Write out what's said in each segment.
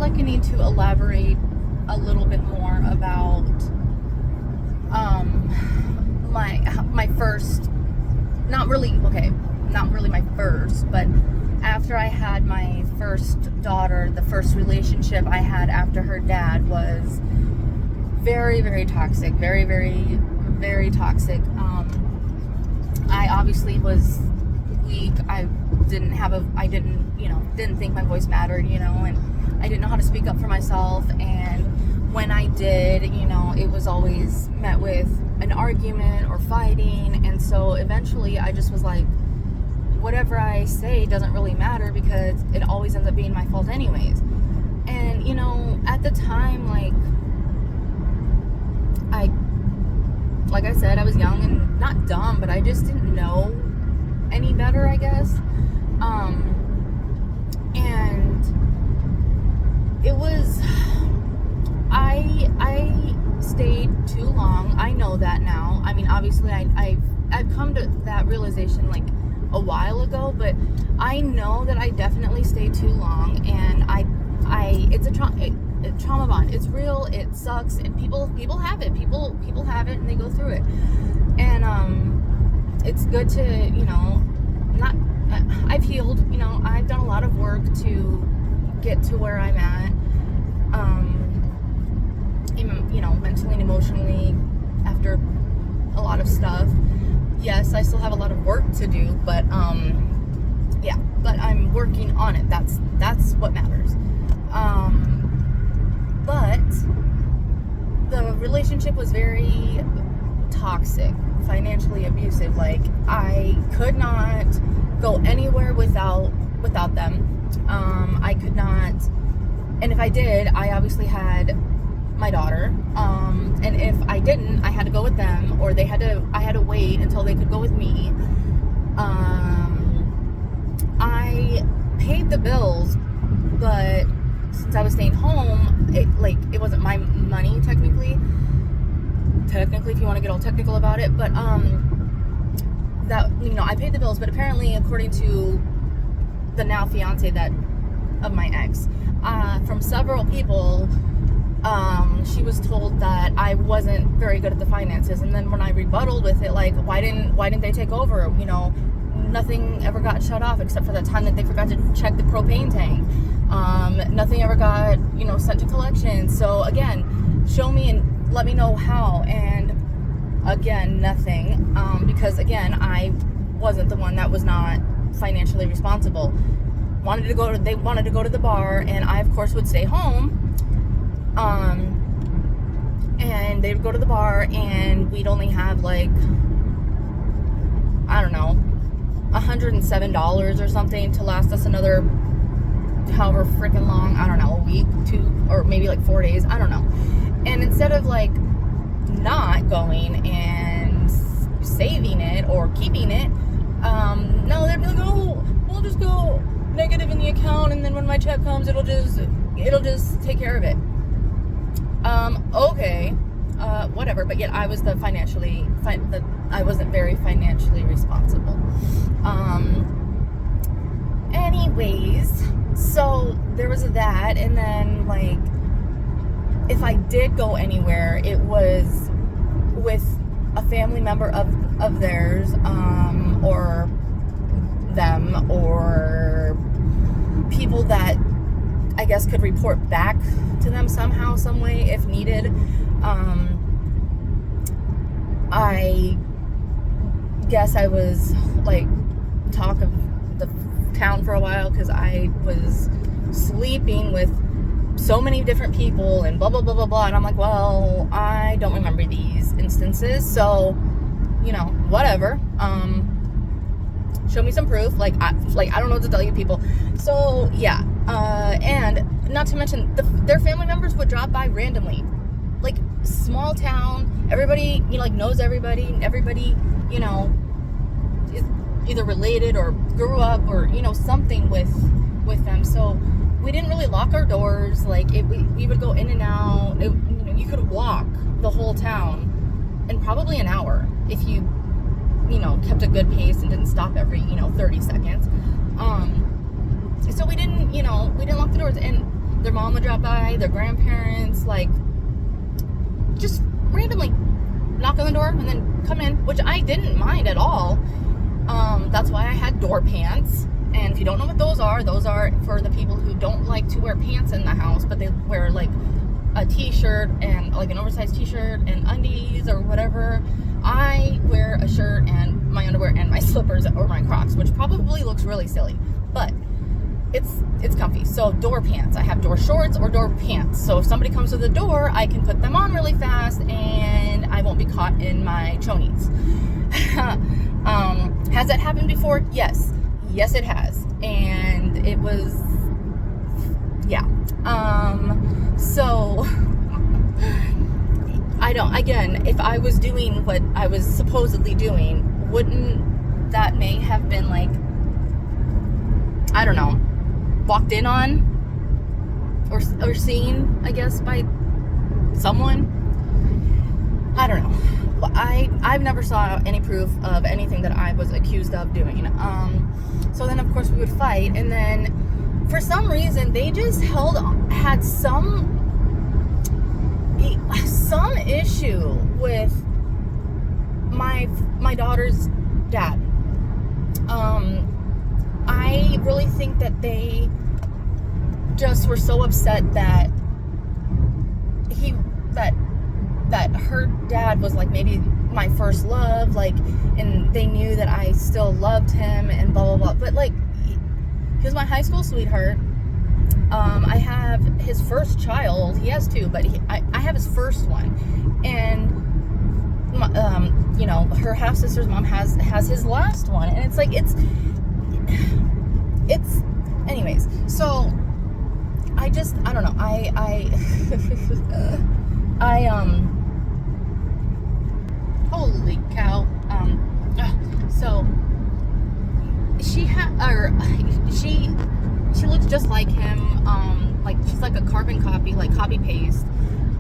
like I need to elaborate a little bit more about my first, not really my first, but after I had my first daughter, the first relationship I had after her dad was very, very toxic, very, very, very toxic. I obviously was weak. I didn't think my voice mattered, and I didn't know how to speak up for myself. And when I did, it was always met with an argument or fighting. And so eventually I just was like, whatever I say doesn't really matter because it always ends up being my fault anyways. And, at the time, like I said, I was young and not dumb, but I just didn't know any better, I guess. And it was, I stayed too long. I know that now. I mean, obviously I've come to that realization a while ago, but I know that I definitely stayed too long, and it's a trauma bond. It's real. It sucks, and people have it. People have it, and they go through it. And it's good to I've healed. I've done a lot of work to get to where I'm at. Mentally and emotionally, after a lot of stuff. Yes, I still have a lot of work to do, but but I'm working on it. That's what matters. But the relationship was very toxic, financially abusive. I could not go anywhere without them. I could not, and if I did, I obviously had my daughter, and if I didn't, I had to go with them, or I had to wait until they could go with me. I paid the bills, but since I was staying home, it wasn't my money technically if you want to get all technical about it, but that I paid the bills, but apparently according to the now fiance of my ex, from several people, she was told that I wasn't very good at the finances. And then when I rebutted with it, why didn't they take over? Nothing ever got shut off except for the time that they forgot to check the propane tank. Nothing ever got, sent to collections. So again, show me and let me know how. And again, nothing. Because again, I wasn't the one that was not financially responsible. They wanted to go to the bar, and I of course would stay home. And they would go to the bar, and we'd only have $107 or something to last us another however freaking long, a week, 2, or maybe 4 days, I don't know. And instead of not going and saving it or keeping it, no, they'd be like, oh, we'll just go negative in the account, and then when my check comes, it'll just take care of it. Okay, whatever, but yet I was I wasn't very financially responsible. Anyways, so there was that, and then if I did go anywhere, it was with a family member of theirs, or them, or people that I guess could report back to them somehow, some way, if needed. I guess I was talk of the town for a while because I was sleeping with so many different people and blah blah blah blah blah, and I'm like, well, I don't remember these instances, so whatever. Show me some proof. I don't know what to tell you people. So yeah. And not to mention, their family members would drop by randomly. Small town, everybody, knows everybody, and everybody, is either related or grew up or, something with them. So we didn't really lock our doors. We would go in and out. You could walk the whole town in probably an hour if you, kept a good pace and didn't stop every, 30 seconds. So we didn't lock the doors. And their mom would drop by, their grandparents, like, just randomly knock on the door and then come in, which I didn't mind at all. That's why I had door pants. And if you don't know what those are for the people who don't like to wear pants in the house, but they wear like a t-shirt and like an oversized t-shirt and undies or whatever. I wear a shirt and my underwear and my slippers or my Crocs, which probably looks really silly, but it's comfy. So door pants. I have door shorts or door pants. So if somebody comes to the door, I can put them on really fast and I won't be caught in my chonies. Has that happened before? Yes. Yes, it has. And it was, yeah. So again, if I was doing what I was supposedly doing, wouldn't that may have been like, I don't know, walked in on or seen, I guess, by someone? I don't know. I've never saw any proof of anything that I was accused of doing. So then of course we would fight, and then for some reason they just had some issue with my daughter's dad. I really think that they just were so upset that that her dad was like maybe my first love, like, and they knew that I still loved him and blah blah blah. But like, he was my high school sweetheart. I have his first child. He has two, but I have his first one, and you know, her half sister's mom has his last one, and it's like it's anyways. So I don't know. Holy cow. So she looks just like him. Like she's like a carbon copy, like copy paste.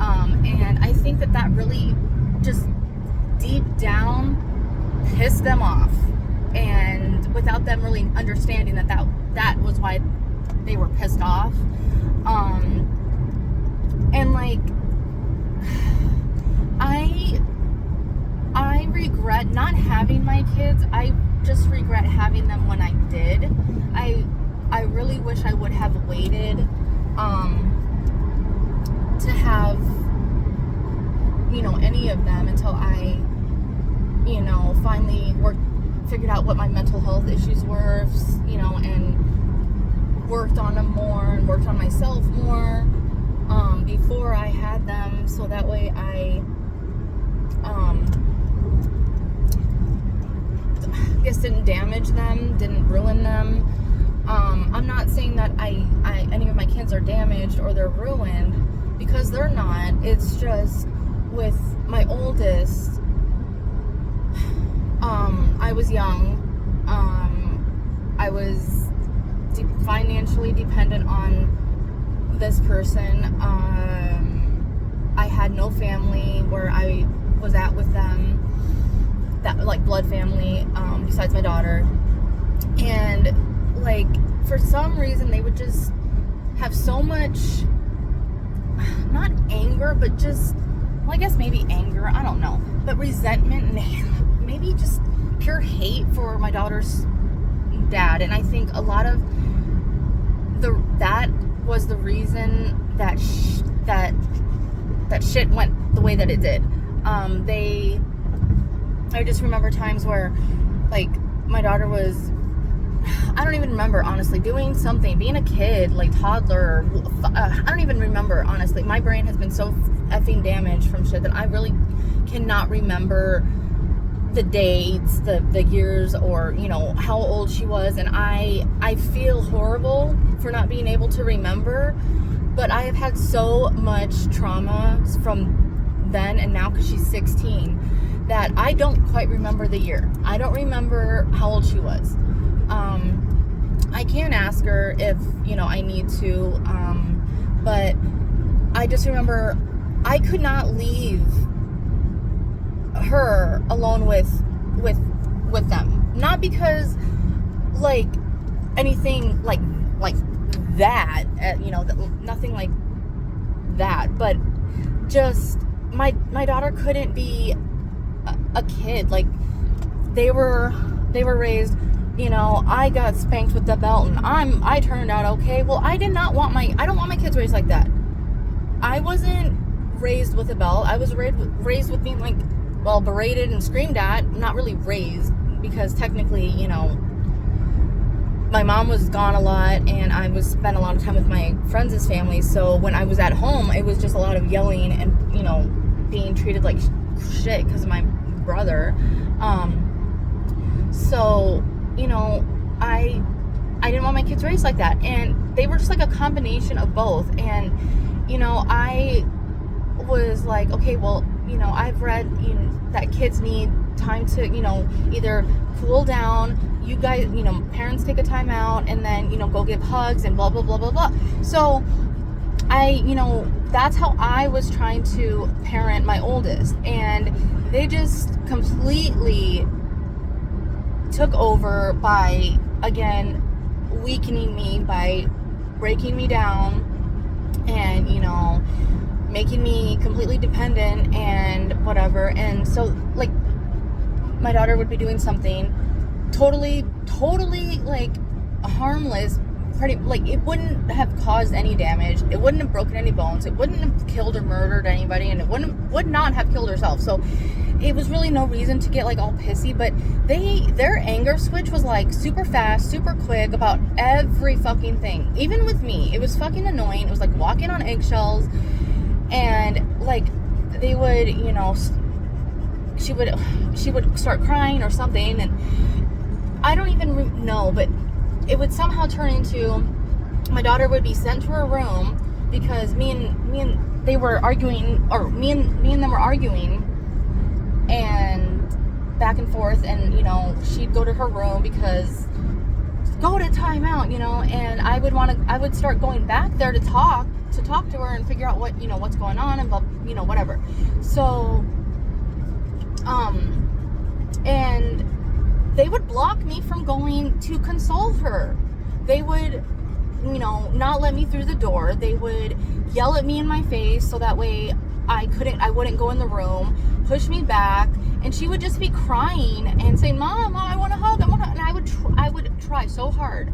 And I think that really just deep down pissed them off, and without them really understanding that was why they were pissed off. And like, I regret not having my kids. I just regret having them when I did. I really wish I would have waited to have, you know, any of them until I, you know, finally figured out what my mental health issues were, you know, and worked on them more and worked on myself more before I had them, so that way I guess didn't damage them, didn't ruin them. I'm not saying that any of my kids are damaged or they're ruined, because they're not. It's just with my oldest, I was young. I was financially dependent on this person. I had no family where I was at with them, that like blood family, besides my daughter. And like, for some reason they would just have so much, not anger, but just, well, I guess maybe anger, I don't know, but resentment and maybe just pure hate for my daughter's dad. And I think a lot of that was the reason that that shit went the way that it did. I just remember times where, like, my daughter was, I don't even remember, honestly, doing something, being a kid, like toddler, I don't even remember, honestly. My brain has been so effing damaged from shit that I really cannot remember the dates, the years, or, you know, how old she was. And I feel horrible for not being able to remember, but I have had so much trauma from then and now, because she's 16, that I don't quite remember the year. I don't remember how old she was. I can ask her if, you know, I need to, but I just remember I could not leave her alone with them. Not because, like, anything like that, that, nothing like that, but just my daughter couldn't be a kid. Like, they were raised, I got spanked with the belt and I turned out okay. Well, I don't want my kids raised like that. I wasn't raised with a belt. I was raised with being, like, well, berated and screamed at. Not really raised, because technically, my mom was gone a lot, and I spent a lot of time with my friends' families. So when I was at home, it was just a lot of yelling and, being treated like shit because of my brother. So, I didn't want my kids raised like that, and they were just like a combination of both. And, I was like, okay, well, I've read that kids need time to, either cool down. You guys, parents take a time out, and then, go give hugs and blah, blah, blah, blah, blah. So that's how I was trying to parent my oldest, and they just completely took over by, again, weakening me, by breaking me down, and, making me completely dependent and whatever. And so, like, my daughter would be doing something totally, like, harmless, like, it wouldn't have caused any damage, it wouldn't have broken any bones, it wouldn't have killed or murdered anybody, and it would not have killed herself. So it was really no reason to get, like, all pissy. But their anger switch was, like, super fast, super quick about every fucking thing. Even with me, it was fucking annoying. It was like walking on eggshells. And, like, they would, she would start crying or something, and I don't even know, but it would somehow turn into, my daughter would be sent to her room because me and they were arguing, or me and them were arguing, and back and forth, and, she'd go to her room because, go to timeout, and I would start going back there to talk to her and figure out what, what's going on, and, whatever. So, and they would block me from going to console her. They would, not let me through the door. They would yell at me in my face so that way I wouldn't go in the room, push me back, and she would just be crying and saying, Mom, I want a hug, and I would try so hard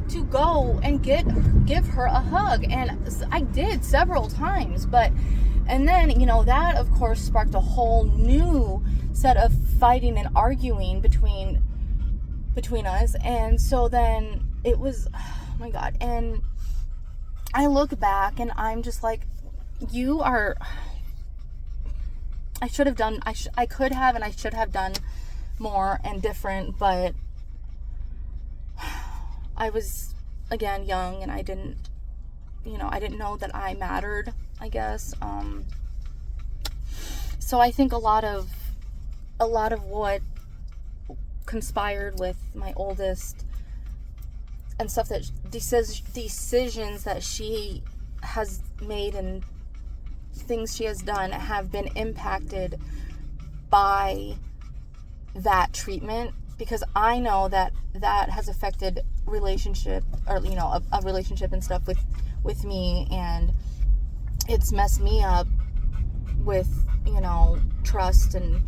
to go and give her a hug, and I did several times, and then, that of course sparked a whole new set of fighting and arguing between us. And so then it was, oh my God, and I look back and I'm just like, I should have done, I could have, and I should have done more and different, but I was, again, young, and I didn't know that I mattered, I guess. So I think a lot of what conspired with my oldest and stuff, that decisions that she has made and things she has done have been impacted by that treatment, because I know that has affected relationship, or a relationship and stuff with me, and it's messed me up with trust and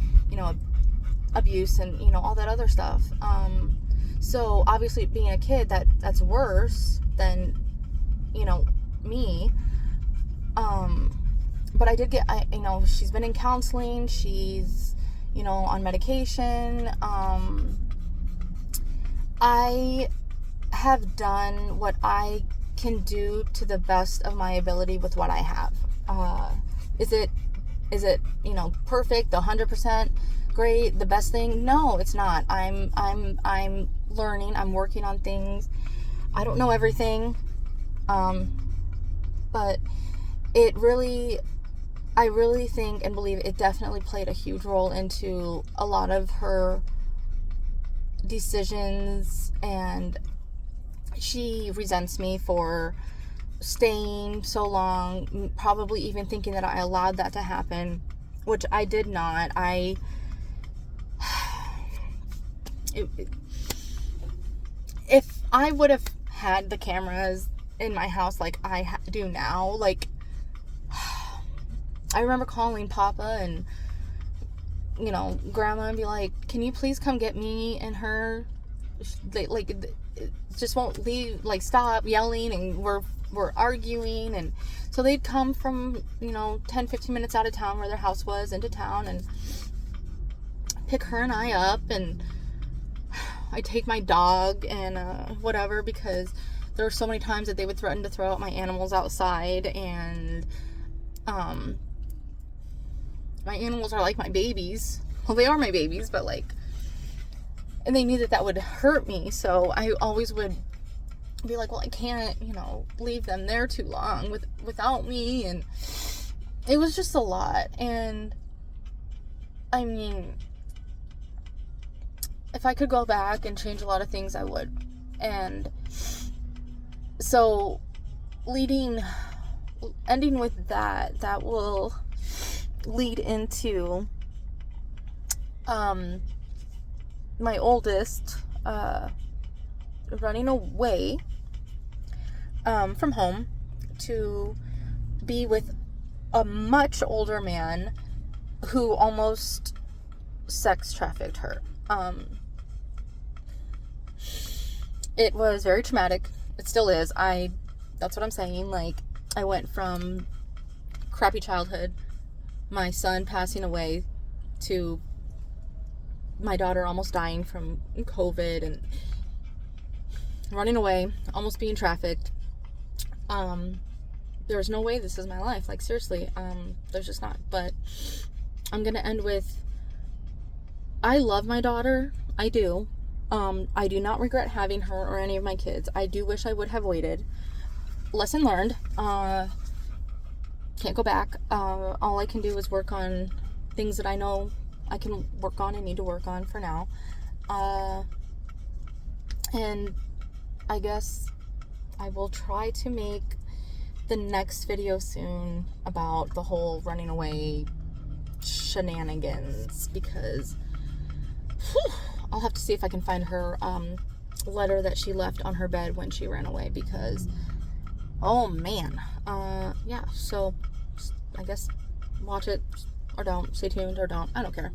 abuse and all that other stuff. So obviously, being a kid, that's worse than me. But I did get, she's been in counseling, she's on medication. I have done what I can do to the best of my ability with what I have. Is it perfect, 100% great, the best thing? No, it's not. I'm learning, I'm working on things. I don't know everything. But I really think and believe it definitely played a huge role into a lot of her decisions, and she resents me for staying so long, probably even thinking that I allowed that to happen, which I did not. If I would have had the cameras in my house like I do now. Like, I remember calling Papa and, you know, Grandma and be like, can you please come get me and her? They, like, just won't leave, like, stop yelling, and we're arguing. And so they'd come from, you know, 10-15 minutes out of town where their house was into town and pick her and I up, and I take my dog and whatever, because there were so many times that they would threaten to throw out my animals outside. And my animals are like my babies. Well, they are my babies, but like, and they knew that would hurt me, so I always would be like, well, I can't, you know, leave them there too long without me. And it was just a lot. And I mean, if I could go back and change a lot of things, I would. And so ending with that will lead into my oldest running away from home to be with a much older man who almost sex trafficked her. It was very traumatic. It still is. That's what I'm saying. Like, I went from crappy childhood, my son passing away, to my daughter almost dying from COVID and running away, almost being trafficked. There's no way this is my life. Like, seriously, there's just not. But I'm gonna end with, I love my daughter. I do. I do not regret having her or any of my kids. I do wish I would have waited. Lesson learned. Can't go back. All I can do is work on things that I know I can work on and need to work on for now. And I guess I will try to make the next video soon about the whole running away shenanigans, because I'll have to see if I can find her letter that she left on her bed when she ran away, because oh man. Yeah, so I guess watch it or don't, stay tuned or don't, I don't care.